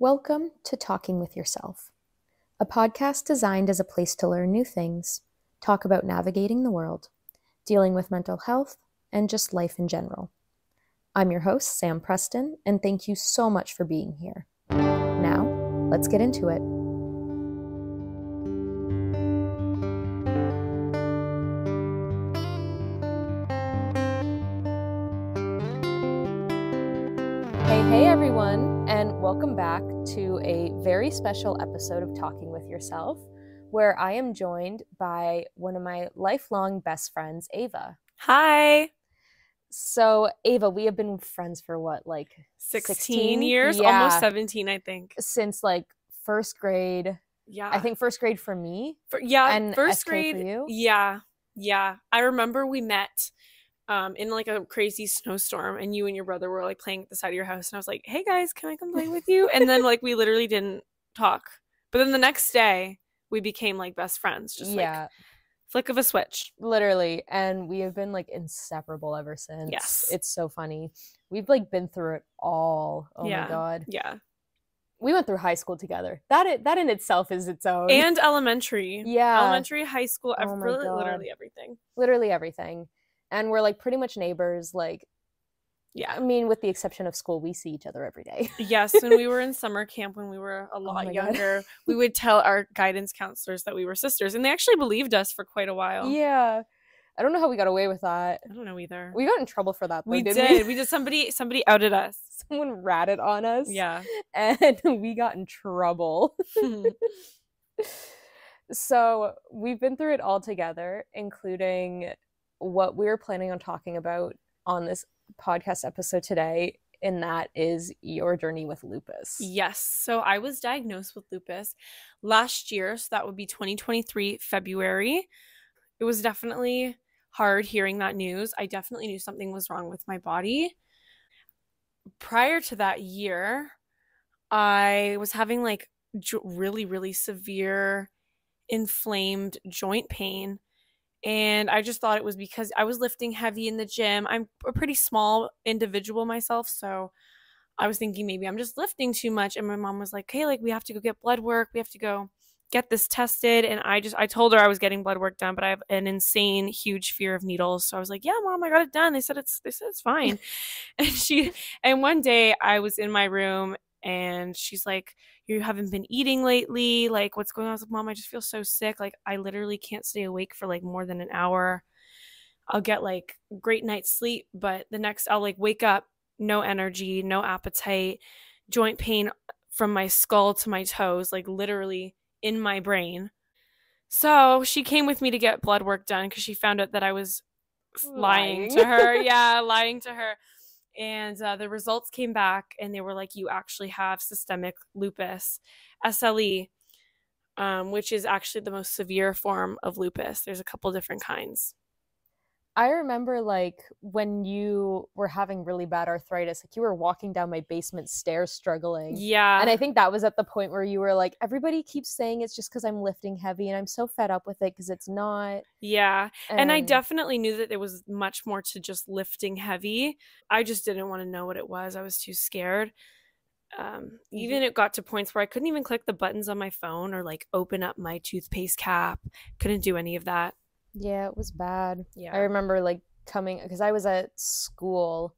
Welcome to Talking with Yourself, a podcast designed as a place to learn new things, talk about navigating the world, dealing with mental health, and just life in general. I'm your host, Sam Preston, and thank you so much for being here. Now, let's get into it. Hey everyone, and welcome back to a very special episode of Talking with Yourself, where I am joined by one of my lifelong best friends, Ava. Hi. So, Ava, we have been friends for what, like 16 years? Yeah. Almost 17, I think. Since like first grade. Yeah. I think first grade for me. And first SK grade for you. Yeah. I remember we met in like a crazy snowstorm, and you and your brother were like playing at the side of your house, and I was like, hey guys, can I come play with you? And then like we literally didn't talk, but then the next day we became like best friends, just like flick of a switch, literally. And we have been like inseparable ever since. Yes, it's so funny. We've like been through it all. My god. Yeah, we went through high school together. That in itself is its own. And elementary, high school, literally everything. And we're like pretty much neighbors, like, yeah. I mean, with the exception of school, we see each other every day. Yes, when we were in summer camp, when we were a lot younger, we would tell our guidance counselors that we were sisters, and they actually believed us for quite a while. Yeah. I don't know how we got away with that. I don't know either. We got in trouble for that, though, we did. We did. Somebody outed us. Someone ratted on us. Yeah. And we got in trouble. So we've been through it all together, including what we're planning on talking about on this podcast episode today, and that is your journey with lupus. Yes. So I was diagnosed with lupus last year, so that would be 2023 February. It was definitely hard hearing that news. I definitely knew something was wrong with my body. Prior to that year, I was having like really, really severe inflamed joint pain. And I just thought it was because I was lifting heavy in the gym. I'm a pretty small individual myself, so I was thinking maybe I'm just lifting too much. And my mom was like, hey, like we have to go get blood work. We have to go get this tested. And I told her I was getting blood work done, but I have an insane, huge fear of needles. So I was like, yeah, Mom, I got it done. They said it's fine. And one day I was in my room, and she's like, you haven't been eating lately. Like, what's going on? I was like, Mom, I just feel so sick. Like, I literally can't stay awake for like more than an hour. I'll get like great night's sleep, but I'll like wake up, no energy, no appetite, joint pain from my skull to my toes, like literally in my brain. So she came with me to get blood work done because she found out that I was lying to her. Yeah, lying to her. And the results came back, and they were like, you actually have systemic lupus, SLE, which is actually the most severe form of lupus. There's a couple different kinds. I remember like when you were having really bad arthritis, like you were walking down my basement stairs struggling. Yeah. And I think that was at the point where you were like, everybody keeps saying it's just because I'm lifting heavy, and I'm so fed up with it because it's not. Yeah. And I definitely knew that there was much more to just lifting heavy. I just didn't want to know what it was. I was too scared. Even it got to points where I couldn't even click the buttons on my phone or like open up my toothpaste cap. Couldn't do any of that. Yeah, it was bad. Yeah. I remember like coming, because I was at school,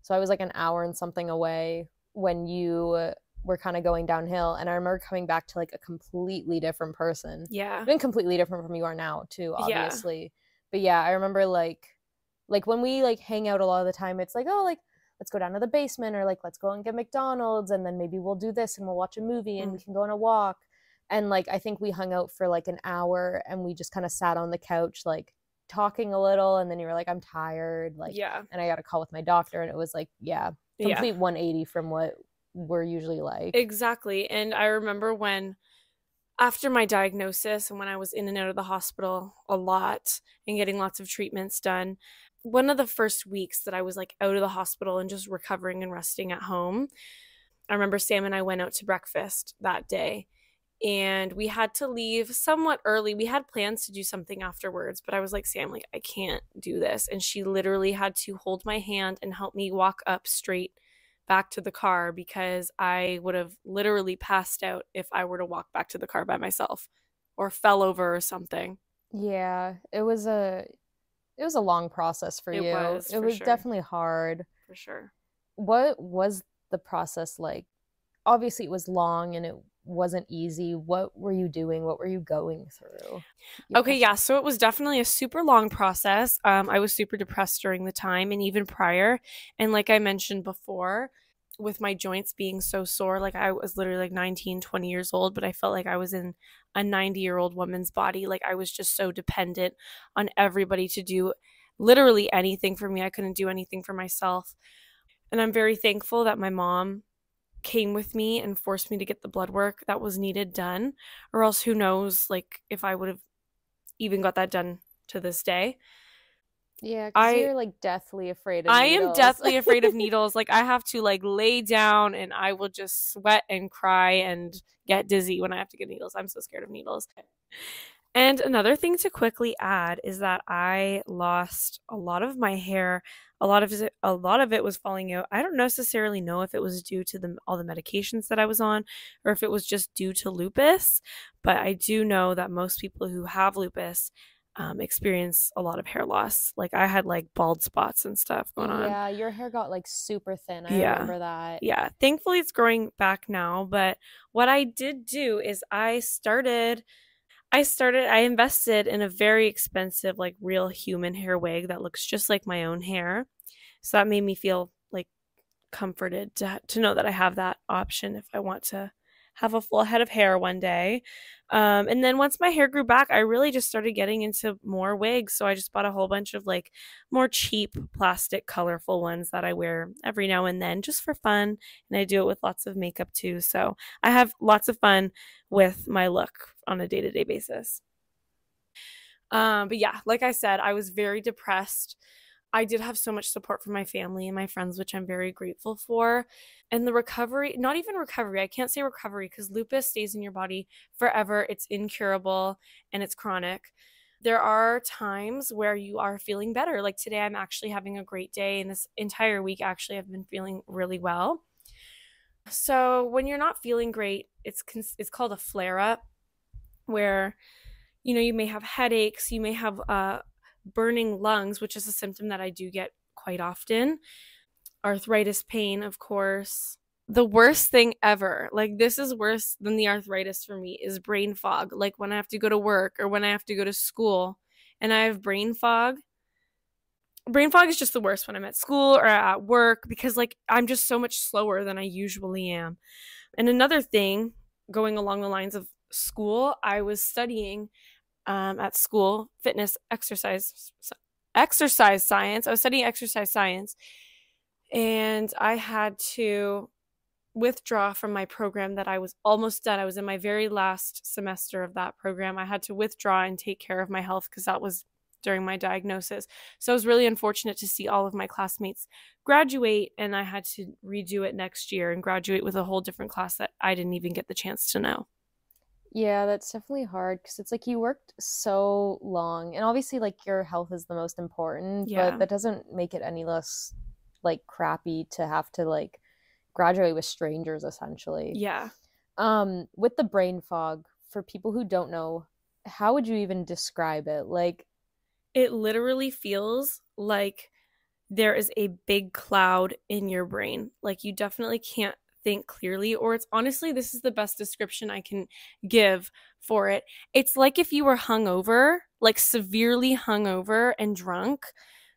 so I was like an hour and something away when you were kind of going downhill, and I remember coming back to like a completely different person. Yeah. I've been completely different from you are now too, obviously. Yeah. But yeah, I remember like when we like hang out a lot of the time, it's like, oh, like let's go down to the basement, or like let's go and get McDonald's, and then maybe we'll do this and we'll watch a movie and we can go on a walk. And like I think we hung out for like an hour, and we just kind of sat on the couch like talking a little, and then you were like, I'm tired, like, yeah. And I got a call with my doctor, and it was like, complete 180 from what we're usually like. Exactly. And I remember when after my diagnosis, and when I was in and out of the hospital a lot and getting lots of treatments done, one of the first weeks that I was like out of the hospital and just recovering and resting at home, I remember Sam and I went out to breakfast that day. And we had to leave somewhat early. We had plans to do something afterwards, but I was like, Sam, like, I can't do this. And she literally had to hold my hand and help me walk up straight back to the car because I would have literally passed out if I were to walk back to the car by myself or fell over or something. Yeah, it was a long process for It you. was It for was sure. definitely hard. For sure. What was the process like? Obviously, it was long and it wasn't easy. What were you doing? What were you going through? Okay, yeah. So it was definitely a super long process. I was super depressed during the time and even prior. And like I mentioned before, with my joints being so sore, like I was literally like 19, 20 years old, but I felt like I was in a 90-year-old woman's body. Like I was just so dependent on everybody to do literally anything for me. I couldn't do anything for myself. And I'm very thankful that my mom came with me and forced me to get the blood work that was needed done, or else who knows, like if I would have even got that done to this day. Yeah, because I you're like deathly afraid of I am needles. deathly afraid of needles. Like I have to like lay down and I will just sweat and cry and get dizzy when I have to get needles. I'm so scared of needles. And another thing to quickly add is that I lost a lot of my hair. A lot of it was falling out. I don't necessarily know if it was due to all the medications that I was on or if it was just due to lupus, but I do know that most people who have lupus experience a lot of hair loss. Like I had like bald spots and stuff going on. Yeah, your hair got like super thin. I Yeah. remember that. Yeah. Thankfully it's growing back now, but what I did do is I invested in a very expensive, like real human hair wig that looks just like my own hair. So that made me feel like comforted to know that I have that option if I want to have a full head of hair one day. And then once my hair grew back, I really just started getting into more wigs. So I just bought a whole bunch of like more cheap plastic, colorful ones that I wear every now and then just for fun. And I do it with lots of makeup too. So I have lots of fun with my look on a day to day basis. But yeah, like I said, I was very depressed. I did have so much support from my family and my friends, which I'm very grateful for. And the recovery, not even recovery, I can't say recovery because lupus stays in your body forever. It's incurable and it's chronic. There are times where you are feeling better. Like today, I'm actually having a great day. And this entire week, actually, I've been feeling really well. So when you're not feeling great, it's called a flare up where you may have headaches, you may have burning lungs, which is a symptom that I do get quite often. Arthritis pain, of course. The worst thing ever, like this is worse than the arthritis for me, is brain fog. Like when I have to go to work or when I have to go to school and I have brain fog. Brain fog is just the worst when I'm at school or at work because like I'm just so much slower than I usually am. And another thing going along the lines of school, I was studying at school, exercise science. I was studying exercise science, and I had to withdraw from my program that I was almost done. I was in my very last semester of that program. I had to withdraw and take care of my health because that was during my diagnosis. So it was really unfortunate to see all of my classmates graduate, and I had to redo it next year and graduate with a whole different class that I didn't even get the chance to know. Yeah, that's definitely hard because it's like you worked so long, and obviously, like your health is the most important, but Yeah. that doesn't make it any less like crappy to have to like graduate with strangers essentially. Yeah. With the brain fog, for people who don't know, how would you even describe it? Like, It literally feels like there is a big cloud in your brain. Like you definitely can't think clearly, or it's honestly, this is the best description I can give for it. It's like if you were hungover, like severely hungover and drunk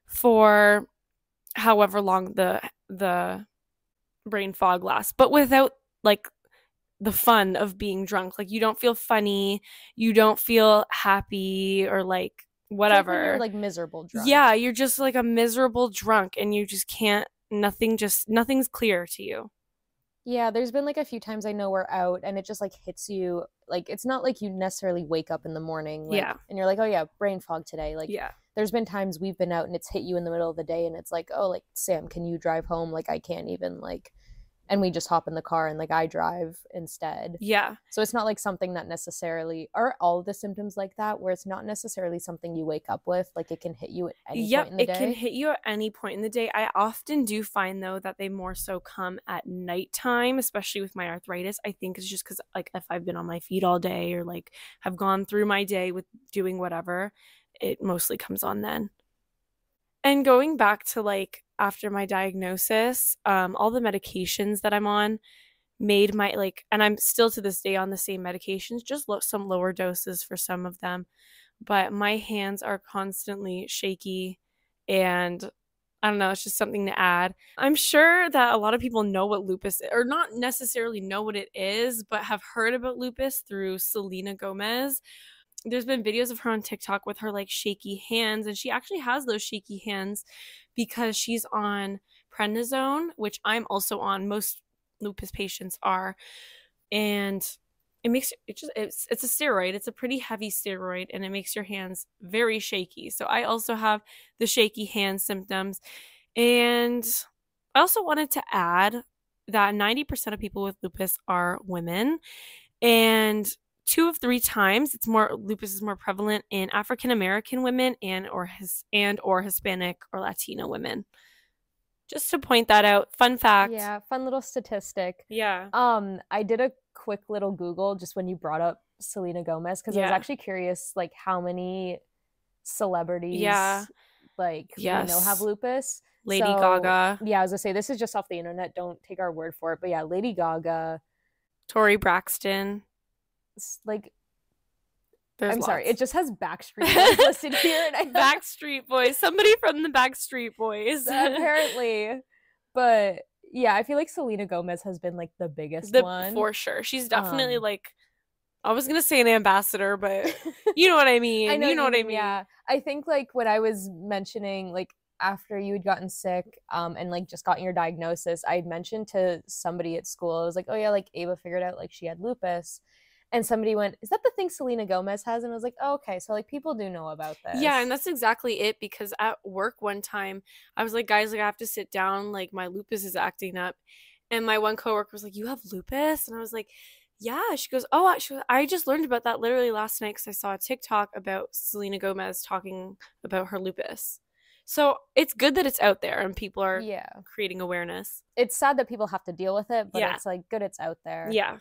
for however long the brain fog lasts, but without like the fun of being drunk. Like you don't feel funny, you don't feel happy or like it's like when you're whatever. like miserable drunk. Yeah, you're just like a miserable drunk and you just can't nothing's clear to you. Yeah, there's been like a few times I know we're out and it just like hits you. Like it's not like you necessarily wake up in the morning like Yeah. and you're like, "Oh yeah, brain fog today." Like Yeah. there's been times we've been out and it's hit you in the middle of the day and it's like, "Oh, like Sam, can you drive home?" Like I can't even like and we just hop in the car and like I drive instead. Yeah. So it's not like something that necessarily, are all the symptoms like that, where it's not necessarily something you wake up with, like it can hit you at any point in the day? It can hit you at any point in the day. I often do find though that they more so come at nighttime, especially with my arthritis. I think it's just because like if I've been on my feet all day or like have gone through my day with doing whatever, it mostly comes on then. And going back to like after my diagnosis, all the medications that I'm on made my like, and I'm still to this day on the same medications, just some lower doses for some of them, but my hands are constantly shaky, and I don't know, it's just something to add. I'm sure that a lot of people know what lupus is, or not necessarily know what it is, but have heard about lupus through Selena Gomez. There's been videos of her on TikTok with her like shaky hands, and she actually has those shaky hands because she's on prednisone, which I'm also on. Most lupus patients are, and it makes it's a steroid. It's a pretty heavy steroid, and it makes your hands very shaky. So I also have the shaky hand symptoms, and I also wanted to add that 90% of people with lupus are women, and 2 of 3 times lupus is more prevalent in African American women and or Hispanic or Latino women. Just to point that out. Fun fact. Yeah, fun little statistic. Yeah. I did a quick little Google just when you brought up Selena Gomez, because I was actually curious like how many celebrities like we know have lupus. Lady Gaga. Yeah, I was gonna say, this is just off the internet, don't take our word for it, but yeah, Lady Gaga, Tori Braxton. Like there's I'm lots. sorry, it just has Backstreet Boys listed here. And Backstreet Boys. Somebody from the Backstreet Boys. Apparently. But yeah, I feel like Selena Gomez has been like the biggest one. For sure. She's definitely like, I was going to say an ambassador, but you know what I mean. You know what I mean. Yeah. I think like when I was mentioning like after you had gotten sick and like just gotten your diagnosis, I mentioned to somebody at school, I was like, oh yeah, like Ava figured out like she had lupus. And somebody went, is that the thing Selena Gomez has? And I was like, oh, okay. So, like, people do know about this. Yeah, and that's exactly it, because at work one time, I was like, guys, like, I have to sit down. Like, my lupus is acting up. And my one coworker was like, you have lupus? And I was like, yeah. She goes, oh, I just learned about that literally last night because I saw a TikTok about Selena Gomez talking about her lupus. So, it's good that it's out there and people are creating awareness. It's sad that people have to deal with it, but it's, like, good it's out there. Yeah.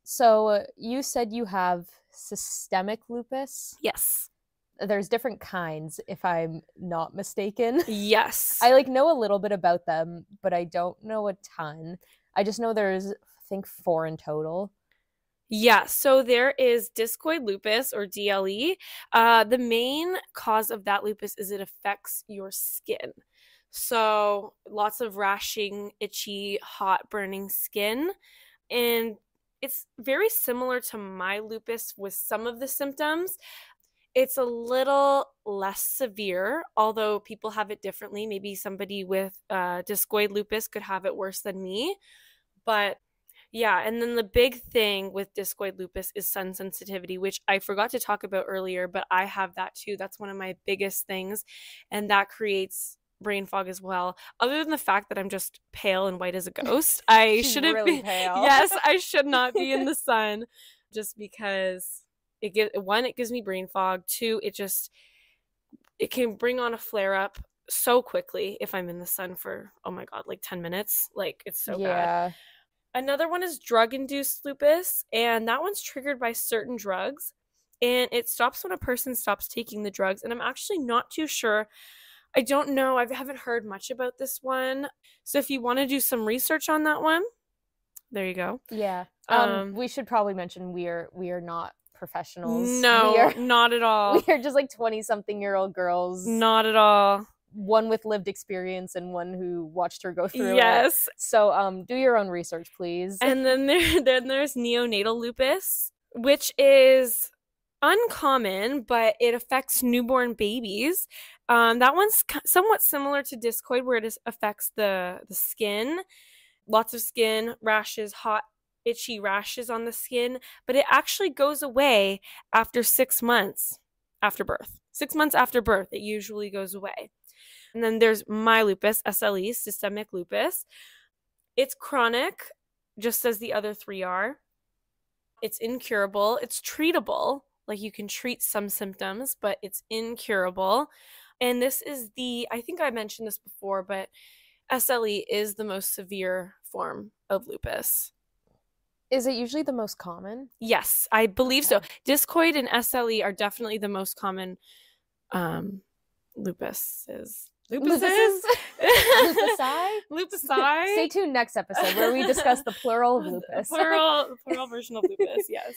So you said you have systemic lupus? Yes. There's different kinds, if I'm not mistaken. Yes. I like know a little bit about them, but I don't know a ton. I just know there's, I think, 4 in total. Yeah, so there is discoid lupus, or DLE. The main cause of that lupus is it affects your skin. So lots of rashing, itchy, hot, burning skin. And it's very similar to my lupus with some of the symptoms. It's a little less severe, although people have it differently. Maybe somebody with discoid lupus could have it worse than me. But yeah, and then the big thing with discoid lupus is sun sensitivity, which I forgot to talk about earlier, but I have that too. That's one of my biggest things, and that creates brain fog as well. Other than the fact that I'm just pale and white as a ghost, I shouldn't really be pale. Yes, I should not be in the sun, just because it gives me brain fog. 2, it can bring on a flare up so quickly if I'm in the sun for, oh my god, like 10 minutes. Like, it's so bad. Another one is drug-induced lupus, and that one's triggered by certain drugs, and it stops when a person stops taking the drugs. And I'm actually not too sure. I don't know. I haven't heard much about this one. So if you want to do some research on that one, there you go. Yeah. We should probably mention we are not professionals. No, not at all. We are just like 20-something-year-old girls. Not at all. One with lived experience and one who watched her go through it. So do your own research, please. And then there's neonatal lupus, which is uncommon, but it affects newborn babies. That one's somewhat similar to discoid, where it affects the skin. Lots of skin rashes, hot, itchy rashes on the skin, but it actually goes away after 6 months after birth. 6 months after birth, it usually goes away. And then there's my lupus, SLE, systemic lupus. It's chronic, just as the other three are. It's incurable. It's treatable. Like you can treat some symptoms, but it's incurable. And this is I think I mentioned this before, but SLE is the most severe form of lupus. Is it usually the most common? Yes, I believe so. Discoid and SLE are definitely the most common lupuses. Lupusi? Lupusi. Stay tuned next episode where we discuss the plural of lupus. The plural version of lupus, yes.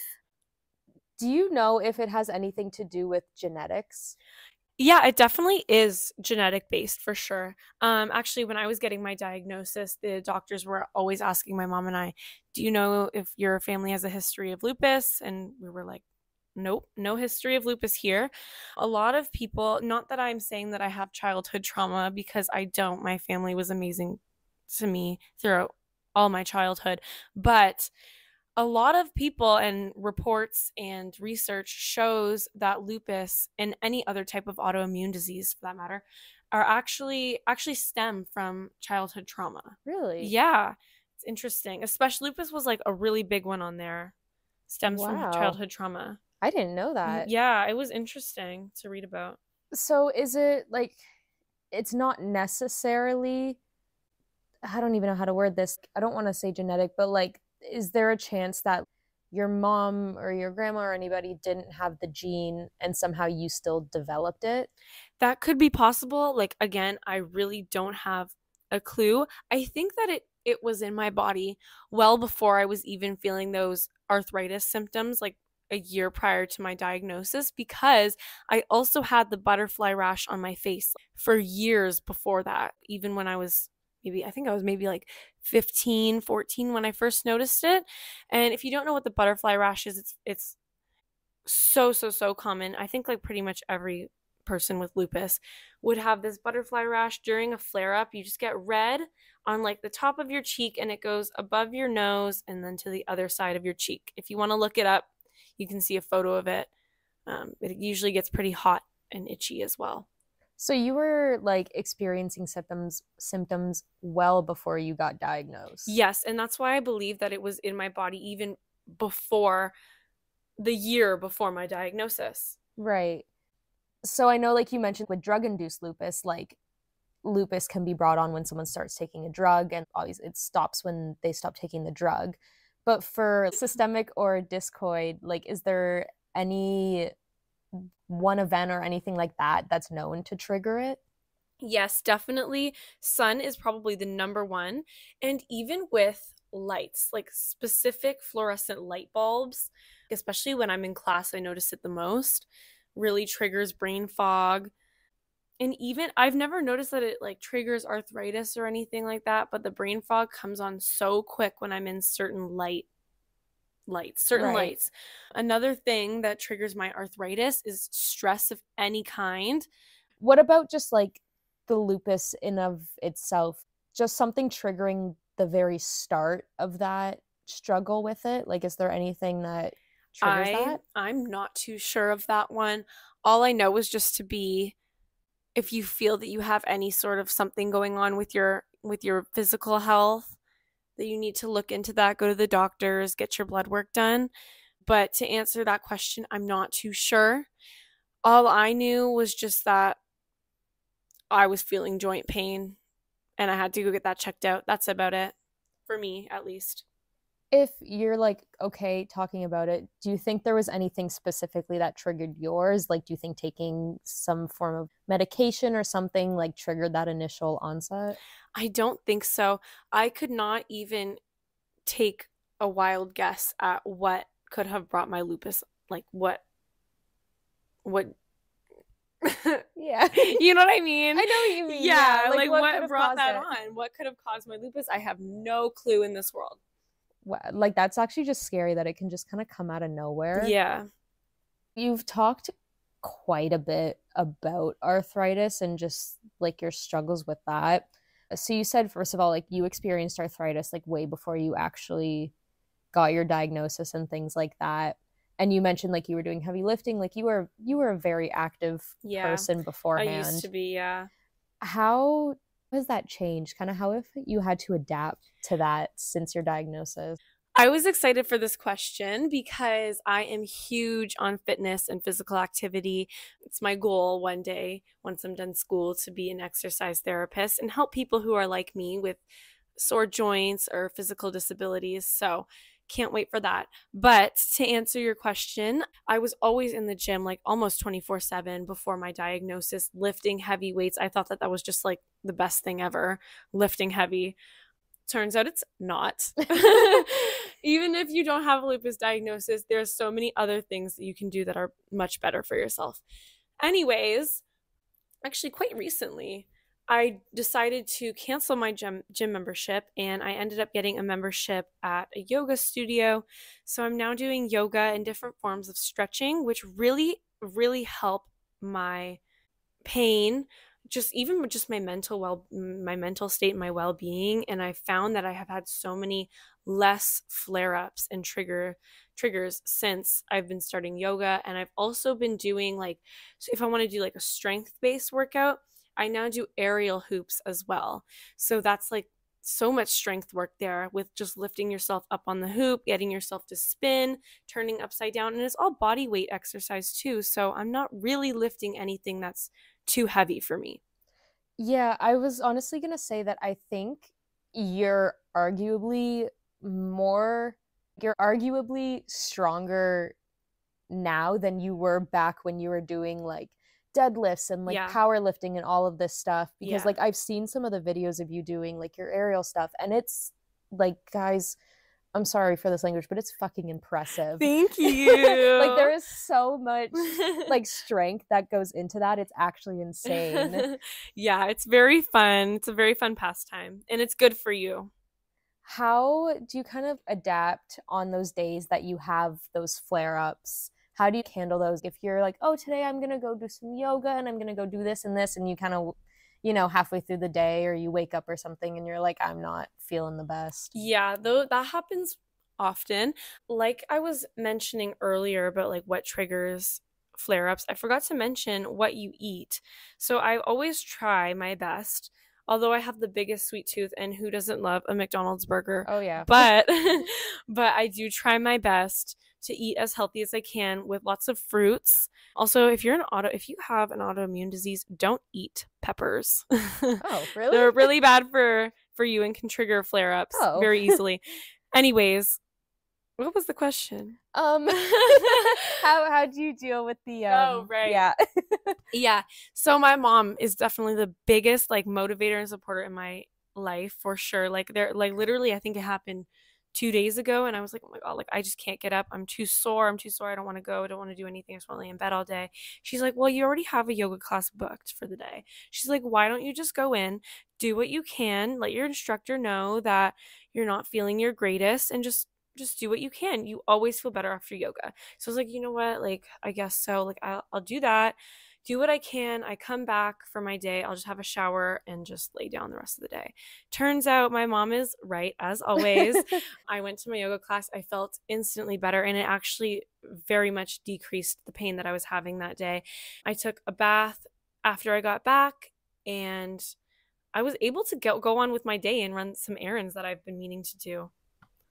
Do you know if it has anything to do with genetics? Yeah, it definitely is genetic based for sure. Actually, when I was getting my diagnosis, the doctors were always asking my mom and I, do you know if your family has a history of lupus? And we were like, nope, no history of lupus here. A lot of people, not that I'm saying that I have childhood trauma, because I don't. My family was amazing to me throughout all my childhood. But a lot of people and reports and research shows that lupus and any other type of autoimmune disease for that matter are actually stem from childhood trauma. Really? Yeah. It's interesting. Especially lupus was like a really big one on there. Stems from childhood trauma. I didn't know that. Yeah, it was interesting to read about. So is it like, it's not necessarily, I don't even know how to word this. I don't want to say genetic, but like, is there a chance that your mom or your grandma or anybody didn't have the gene and somehow you still developed it? That could be possible. Like, again, I really don't have a clue. I think that it was in my body well before I was even feeling those arthritis symptoms, like a year prior to my diagnosis, because I also had the butterfly rash on my face for years before that, even when I was maybe like 15, 14 when I first noticed it. And if you don't know what the butterfly rash is, it's so common. I think like pretty much every person with lupus would have this butterfly rash during a flare-up. You just get red on like the top of your cheek, and it goes above your nose and then to the other side of your cheek. If you want to look it up, you can see a photo of it. It usually gets pretty hot and itchy as well. So you were like experiencing symptoms well before you got diagnosed. Yes, and that's why I believe that it was in my body even before the year before my diagnosis. Right. So I know, like you mentioned, with drug-induced lupus, like lupus can be brought on when someone starts taking a drug, and obviously it stops when they stop taking the drug. But for systemic or discoid, like, is there any one event or anything like that that's known to trigger it? Yes, definitely. Sun is probably the number one. And even with lights, like specific fluorescent light bulbs, especially when I'm in class, I notice it the most, really triggers brain fog. And even I've never noticed that it like triggers arthritis or anything like that, but the brain fog comes on so quick when I'm in certain lights. Another thing that triggers my arthritis is stress of any kind. What about just like the lupus in of itself? Just something triggering the very start of that struggle with it? Like, is there anything that triggers that? I'm not too sure of that one. All I know is just to be, if you feel that you have any sort of something going on with your physical health, that you need to look into that, go to the doctors, get your blood work done. But to answer that question, I'm not too sure. All I knew was just that I was feeling joint pain and I had to go get that checked out. That's about it, for me at least. If you're like okay talking about it, do you think there was anything specifically that triggered yours? Like, do you think taking some form of medication or something like triggered that initial onset? I don't think so. I could not even take a wild guess at what could have brought my lupus, like what Yeah. You know what I mean? I know what you mean. Yeah, like what brought that on? What could have caused my lupus? I have no clue in this world. Like, that's actually just scary that it can just kind of come out of nowhere. Yeah. You've talked quite a bit about arthritis and just like your struggles with that. So you said, first of all, like you experienced arthritis like way before you actually got your diagnosis and things like that. And you mentioned like you were doing heavy lifting, like you were a very active person beforehand. I used to be, yeah. How Has that changed? Kind of how have you had to adapt to that since your diagnosis? I was excited for this question because I am huge on fitness and physical activity. It's my goal one day, once I'm done school, to be an exercise therapist and help people who are like me with sore joints or physical disabilities. So can't wait for that. But to answer your question, I was always in the gym like almost 24/7 before my diagnosis, lifting heavy weights. I thought that was just like the best thing ever, lifting heavy. Turns out it's not. Even if you don't have a lupus diagnosis, there's so many other things that you can do that are much better for yourself. Anyways, actually quite recently, I decided to cancel my gym membership, and I ended up getting a membership at a yoga studio. So I'm now doing yoga and different forms of stretching, which really, really help my pain, just even with just my mental state and my well-being. And I found that I have had so many less flare-ups and triggers since I've been starting yoga. And I've also been doing like, so if I want to do like a strength-based workout, I now do aerial hoops as well. So that's like so much strength work there with just lifting yourself up on the hoop, getting yourself to spin, turning upside down, and it's all body weight exercise too. So I'm not really lifting anything that's too heavy for me. Yeah, I was honestly gonna say that I think you're arguably more, you're arguably stronger now than you were back when you were doing like deadlifts and like powerlifting and all of this stuff. Because like I've seen some of the videos of you doing like your aerial stuff, and it's like, guys, I'm sorry for this language, but it's fucking impressive. Thank you. Like there is so much like strength that goes into that. It's actually insane. Yeah, it's very fun. It's a very fun pastime, and it's good for you. How do you kind of adapt on those days that you have those flare-ups? How do you handle those if you're like, oh, today I'm going to go do some yoga and I'm going to go do this and this, and you kind of, you know, halfway through the day or you wake up or something and you're like, I'm not feeling the best? Yeah, though that happens often. Like I was mentioning earlier about like what triggers flare-ups, I forgot to mention what you eat. So I always try my best, although I have the biggest sweet tooth, and who doesn't love a McDonald's burger? Oh yeah. But but I do try my best to eat as healthy as I can with lots of fruits. Also, if you have an autoimmune disease, don't eat peppers. Oh, really? They're really bad for you and can trigger flare-ups very easily. Anyways, what was the question? How do you deal with the oh, right. Yeah. Yeah. So my mom is definitely the biggest like motivator and supporter in my life for sure. Like they're like literally I think it happened 2 days ago, and I was like, oh my god, like I just can't get up. I'm too sore. I don't want to go. I don't want to do anything. I just want to lay in bed all day. She's like, well, you already have a yoga class booked for the day. She's like, why don't you just go in, do what you can, let your instructor know that you're not feeling your greatest, and just do what you can. You always feel better after yoga. So I was like, you know what? Like, I guess so. Like, I'll do that. Do what I can. I come back for my day. I'll just have a shower and just lay down the rest of the day. Turns out my mom is right, as always. I went to my yoga class. I felt instantly better, and it actually very much decreased the pain that I was having that day. I took a bath after I got back, and I was able to go on with my day and run some errands that I've been meaning to do.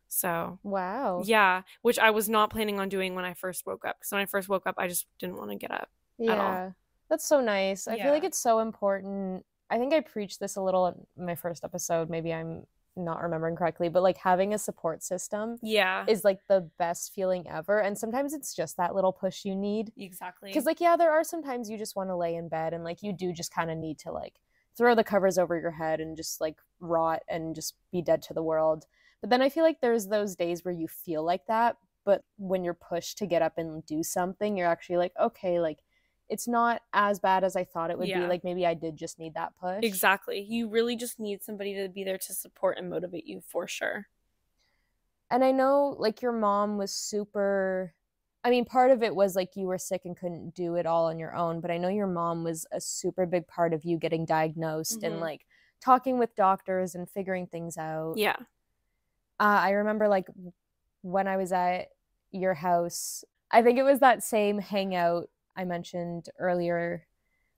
So, wow. Yeah, which I was not planning on doing when I first woke up. Because when I first woke up, I just didn't want to get up at all. That's so nice. I feel like it's so important. I think I preached this a little in my first episode. Maybe I'm not remembering correctly, but like having a support system is like the best feeling ever. And sometimes it's just that little push you need. Exactly. Because like, yeah, there are sometimes you just want to lay in bed and like you do just kind of need to like throw the covers over your head and just like rot and just be dead to the world. But then I feel like there's those days where you feel like that, but when you're pushed to get up and do something, you're actually like, okay, like it's not as bad as I thought it would be. Like maybe I did just need that push. Exactly. You really just need somebody to be there to support and motivate you for sure. And I know like your mom was super, I mean, part of it was like you were sick and couldn't do it all on your own, but I know your mom was a super big part of you getting diagnosed and like talking with doctors and figuring things out. Yeah. I remember like when I was at your house, I think it was that same hangout I mentioned earlier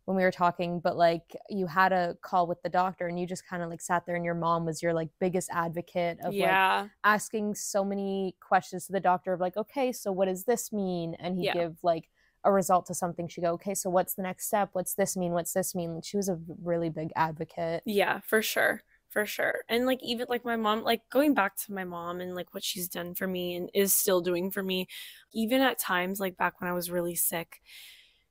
when we were talking, but like you had a call with the doctor and you just kind of like sat there and your mom was your like biggest advocate of like asking so many questions to the doctor of like, okay, so what does this mean? And he'd give like a result to something. She'd go, okay, so what's the next step? What's this mean? What's this mean? Like, she was a really big advocate. Yeah, for sure. For sure. And like even like my mom, like going back to my mom and like what she's done for me and is still doing for me, even at times like back when I was really sick,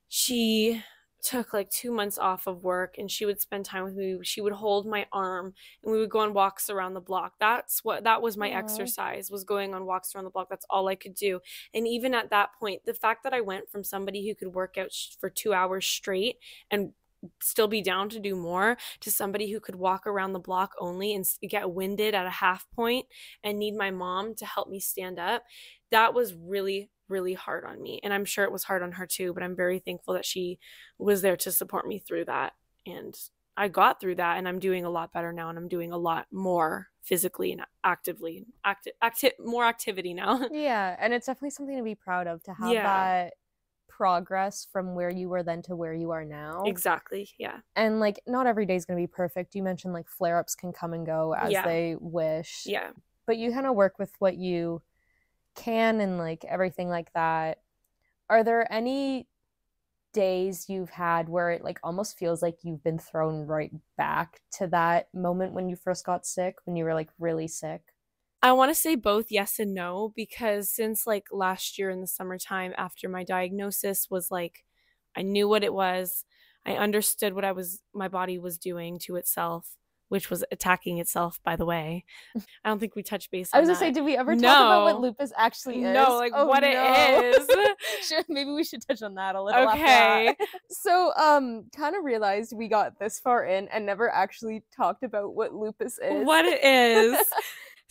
she took like 2 months off of work and she would spend time with me. She would hold my arm and we would go on walks around the block. That was my exercise, was going on walks around the block. That's all I could do. And even at that point, the fact that I went from somebody who could work out for 2 hours straight and still be down to do more to somebody who could walk around the block only and get winded at a half point and need my mom to help me stand up, that was really, really hard on me. And I'm sure it was hard on her too, but I'm very thankful that she was there to support me through that. And I got through that and I'm doing a lot better now and I'm doing a lot more physically and actively, more activity now. Yeah, and it's definitely something to be proud of, to have that progress from where you were then to where you are now. Exactly. Yeah. And like not every day is going to be perfect. You mentioned like flare-ups can come and go as they wish. Yeah. But you kind of work with what you can and like everything like that. Are there any days you've had where it like almost feels like you've been thrown right back to that moment when you first got sick, when you were like really sick? I want to say both yes and no, because since like last year in the summertime after my diagnosis was like, I knew what it was. I understood what my body was doing to itself, which was attacking itself, by the way. I don't think we touched base on that. I was going to say, did we ever talk about what lupus actually is? No, like what it is. Sure, maybe we should touch on that a little. Okay. So, kind of realized we got this far in and never actually talked about what lupus is. What it is.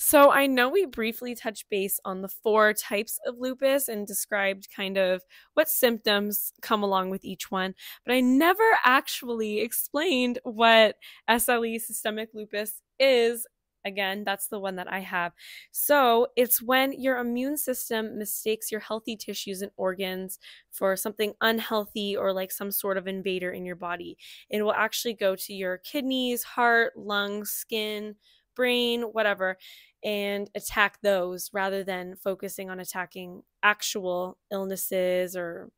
So I know we briefly touched base on the 4 types of lupus and described kind of what symptoms come along with each one, but I never actually explained what SLE, systemic lupus, is. Again, that's the one that I have. So it's when your immune system mistakes your healthy tissues and organs for something unhealthy or like some sort of invader in your body. It will actually go to your kidneys, heart, lungs, skin, brain, whatever, and attack those rather than focusing on attacking actual illnesses or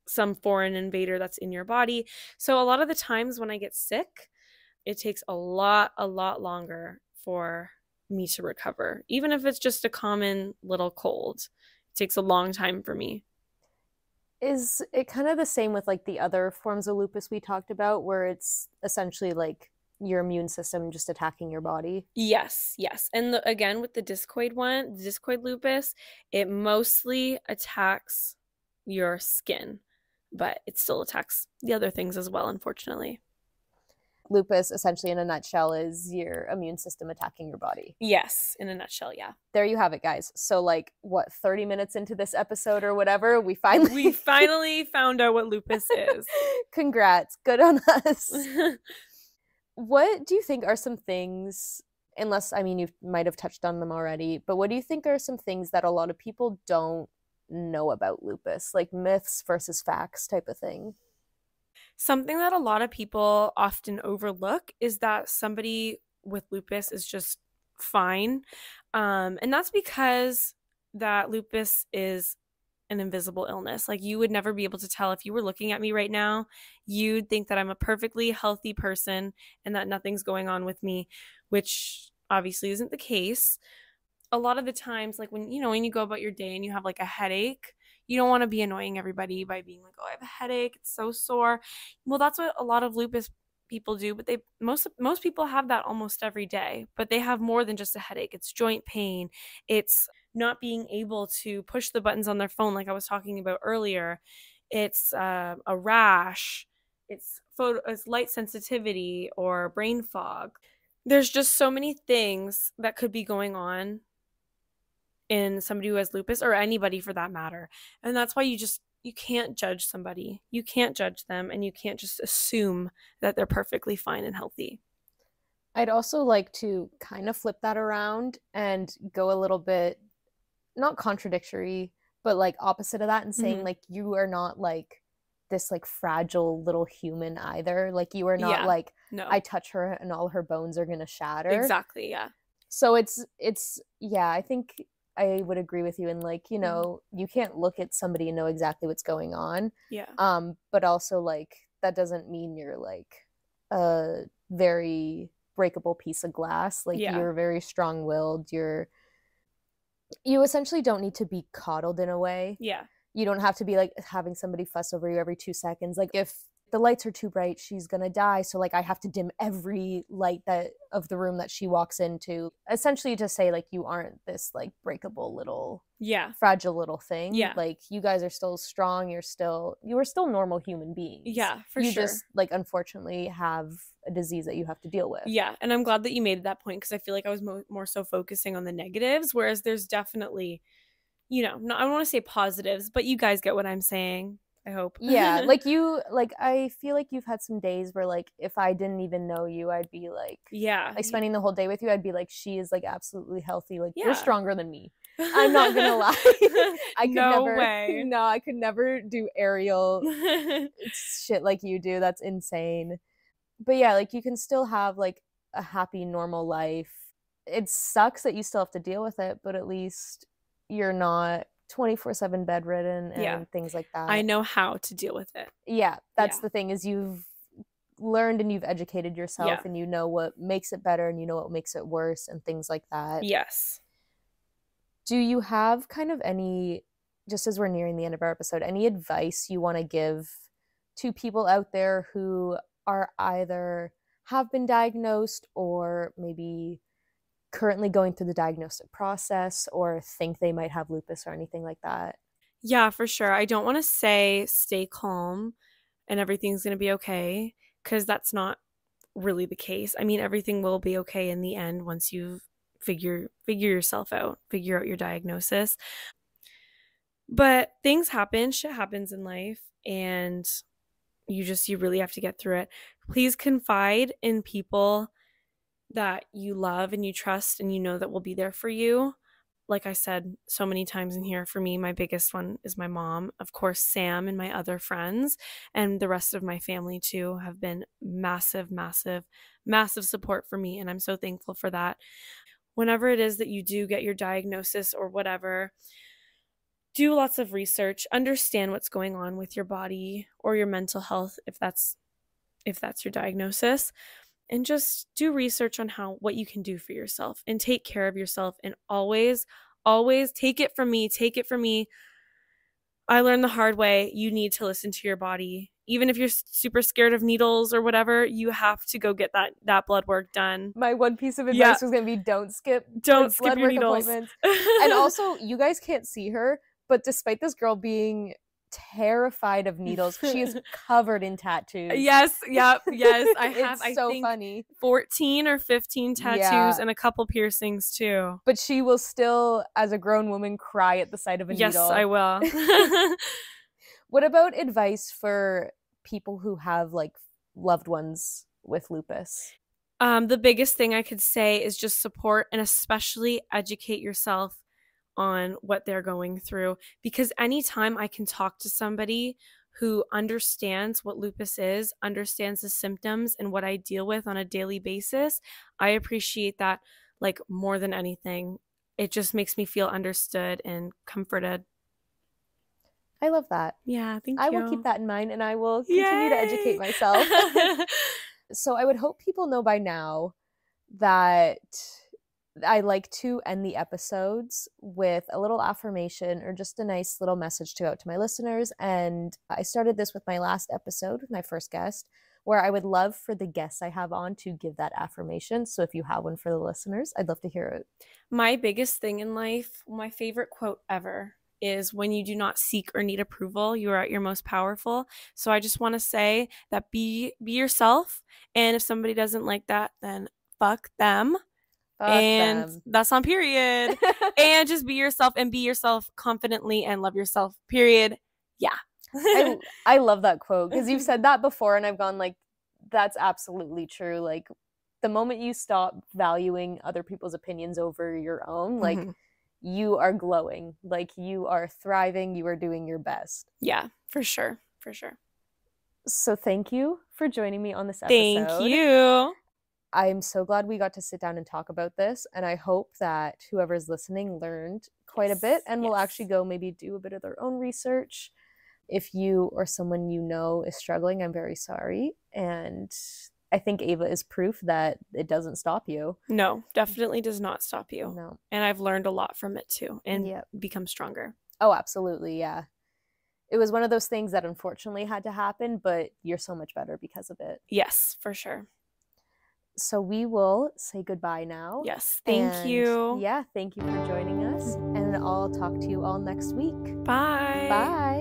some foreign invader that's in your body. So a lot of the times when I get sick, it takes a lot longer for me to recover. Even if it's just a common little cold, it takes a long time for me. Is it kind of the same with like the other forms of lupus we talked about, where it's essentially like your immune system just attacking your body? Yes. And again, with the discoid lupus, it mostly attacks your skin, but it still attacks the other things as well, unfortunately. Lupus, essentially in a nutshell, is your immune system attacking your body. Yes, in a nutshell, yeah. There you have it, guys. So like, what, 30 minutes into this episode or whatever, we finally found out what lupus is. Congrats. Good on us. What do you think are some things, unless, I mean, you might have touched on them already, but what do you think are some things that a lot of people don't know about lupus, like myths versus facts type of thing? Something that a lot of people often overlook is that somebody with lupus is just fine. And that's because that lupus is an invisible illness. Like, you would never be able to tell. If you were looking at me right now, you'd think that I'm a perfectly healthy person and that nothing's going on with me, which obviously isn't the case. A lot of the times, like when you go about your day and you have like a headache, you don't want to be annoying everybody by being like, oh, I have a headache, it's so sore. Well, that's what a lot of lupus people do, but most people have that almost every day, but they have more than just a headache. It's joint pain. It's not being able to push the buttons on their phone like I was talking about earlier. It's a rash. It's light sensitivity or brain fog. There's just so many things that could be going on in somebody who has lupus, or anybody for that matter. And that's why you can't judge somebody. You can't judge them, and you can't just assume that they're perfectly fine and healthy. I'd also like to kind of flip that around and go a little bit, not contradictory, but like opposite of that, and saying like, you are not like this like fragile little human either. Like you are not Yeah. like, No. I touch her and all her bones are gonna shatter. Exactly. Yeah. So it's yeah, I think I would agree with you. And like, you know, you can't look at somebody and know exactly what's going on. Yeah. But also like that doesn't mean you're like a very breakable piece of glass. Like Yeah. you're very strong-willed. You essentially don't need to be coddled in a way. Yeah. You don't have to be like having somebody fuss over you every 2 seconds. Like if the lights are too bright, she's gonna die. So like I have to dim every light that of the room that she walks into. Essentially to say like you aren't this like breakable little fragile little thing. Yeah. Like you guys are still strong. You are still normal human beings. Yeah, for sure. You just like unfortunately have a disease that you have to deal with. Yeah, and I'm glad that you made that point because I feel like I was more so focusing on the negatives, whereas there's definitely, you know, I don't want to say positives, but you guys get what I'm saying. I hope. Yeah, I feel like you've had some days where like if I didn't even know you, I'd be like, like spending the whole day with you, I'd be like, she is like absolutely healthy. Like you're stronger than me. I'm not gonna lie. I could never do aerial shit like you do. That's insane. But yeah, like you can still have like a happy, normal life. It sucks that you still have to deal with it, but at least you're not 24/7 bedridden and things like that. I know how to deal with it. Yeah, that's the thing is you've learned and you've educated yourself and you know what makes it better and you know what makes it worse and things like that. Yes. Do you have kind of any, just as we're nearing the end of our episode, any advice you want to give to people out there who are either have been diagnosed or maybe currently going through the diagnostic process or think they might have lupus or anything like that? Yeah, for sure. I don't want to say stay calm and everything's going to be okay because that's not really the case. I mean, everything will be okay in the end once you figure yourself out, figure out your diagnosis. But things happen, shit happens in life, and you really have to get through it. Please confide in people that you love and you trust and you know that will be there for you. Like I said so many times in here, for me, my biggest one is my mom. Of course, Sam and my other friends and the rest of my family too have been massive, massive, massive support for me. And I'm so thankful for that. Whenever it is that you do get your diagnosis or whatever, do lots of research, understand what's going on with your body or your mental health if that's your diagnosis. And just do research on what you can do for yourself and take care of yourself. And always take it from me. I learned the hard way. You need to listen to your body. Even if you're super scared of needles or whatever, you have to go get that blood work done. My one piece of advice was going to be don't skip your needles. Appointments. And also, you guys can't see her, but despite this girl being terrified of needles, she is covered in tattoos. Yes. I have, it's so funny. 14 or 15 tattoos and a couple piercings too. But she will still, as a grown woman, cry at the sight of a needle. Yes, I will. What about advice for people who have like loved ones with lupus? The biggest thing I could say is just support and especially educate yourself on what they're going through, because anytime I can talk to somebody who understands what lupus is, understands the symptoms and what I deal with on a daily basis, I appreciate that like more than anything. It just makes me feel understood and comforted. I love that. Yeah, thank you. I will keep that in mind and I will continue to educate myself. So I would hope people know by now that I like to end the episodes with a little affirmation or just a nice little message to go out to my listeners. And I started this with my last episode with my first guest, where I would love for the guests I have on to give that affirmation. So if you have one for the listeners, I'd love to hear it. My biggest thing in life, my favorite quote ever, is when you do not seek or need approval, you are at your most powerful. So I just want to say that be yourself. And if somebody doesn't like that, then fuck them. That's on period. And just be yourself and be yourself confidently and love yourself, period. Yeah. I love that quote because you've said that before and I've gone like, that's absolutely true. Like the moment you stop valuing other people's opinions over your own, like you are glowing, like you are thriving, you are doing your best. Yeah, for sure. For sure. So thank you for joining me on this episode. Thank you. I'm so glad we got to sit down and talk about this, and I hope that whoever's listening learned quite a bit and will actually go maybe do a bit of their own research. If you or someone you know is struggling, I'm very sorry. And I think Ava is proof that it doesn't stop you. No, definitely does not stop you. No. And I've learned a lot from it too and become stronger. Oh, absolutely. Yeah. It was one of those things that unfortunately had to happen, but you're so much better because of it. Yes, for sure. So we will say goodbye now. Yes, thank you. Yeah, thank you for joining us. And I'll talk to you all next week. Bye. Bye.